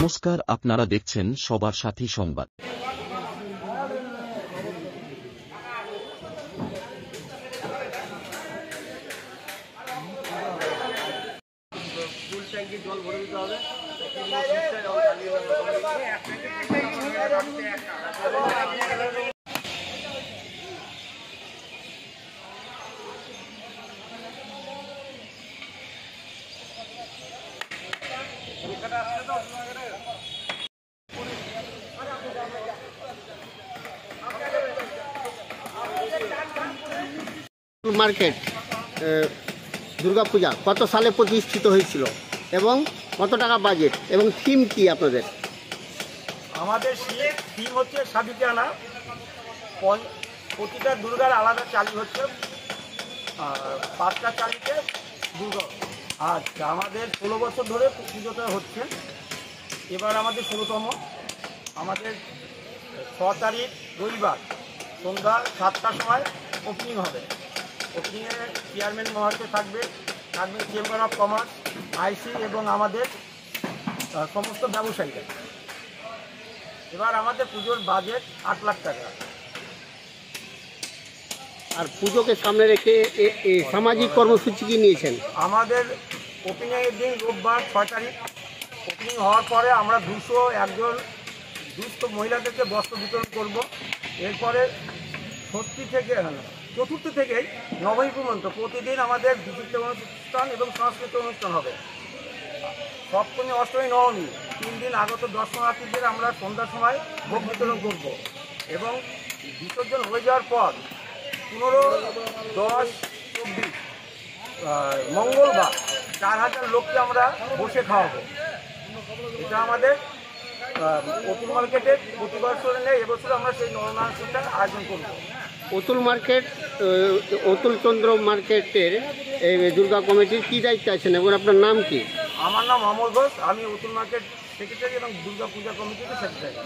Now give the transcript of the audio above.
নমস্কার, আপনারা দেখছেন সবার সাথী সংবাদ। মার্কেট দুর্গা পূজা কত সালে প্রতিষ্ঠিত হয়েছিল এবং কত টাকা বাজেট এবং থিম কি আপনাদের? আমাদের থিম হচ্ছে সাবিকানা। প্রতিটা দুর্গার আলাদা চালি হচ্ছে, 5টা চালিতে দুর্গা। আচ্ছা, আমাদের 16 বছর ধরে পুজোটা হচ্ছে, এবার আমাদের 16তম। আমাদের 6 তারিখ রবিবার সন্ধ্যা 7টার সময় ওপেনিং হবে। ওপেনিংয়ে চেয়ারম্যান মহাশয় থাকবে চেম্বার অফ কমার্স, আইসি এবং আমাদের সমস্ত ব্যবসায়ীরা। এবার আমাদের পুজোর বাজেট 8 লাখ টাকা। আর পুজোকে সামনে রেখে সামাজিক কর্মসূচি কি নিয়েছেন? আমাদের ওপেনিংয়ের দিন রোববার 6 তারিখ ওপেনিং হওয়ার পরে আমরা 201 দুস্থ মহিলাদেরকে বস্ত্র বিতরণ করব। এরপরে 4 থেকেই নবমী পর্যন্ত প্রতিদিন আমাদের বিচিত্র অনুষ্ঠান এবং সাংস্কৃতিক অনুষ্ঠান হবে। সপ্তমী, অষ্টমী, নবমী 3 দিন আগত দর্শনার্থীদের আমরা সন্ধ্যার সময় ভোগ বিতরণ করব এবং বিসর্জন হয়ে যাওয়ার পর 15, 10, 24 মঙ্গলবার 4000 লোককে আমরা বসে খাওয়াবো। এটা আমাদের অতুল মার্কেটের প্রতি বছরে নেই, এবছর আমরা সেই নরনারায়ণটা আয়োজন করব। অতুল মার্কেট, অতুল চন্দ্র মার্কেটের দুর্গা কমিটির কী দায়িত্ব আছেন এবং আপনার নাম কি? আমার নাম অমল ঘোষ, আমি অতুল মার্কেট সেক্রেটারি এবং দুর্গা পূজা কমিটির সেক্রেটারি।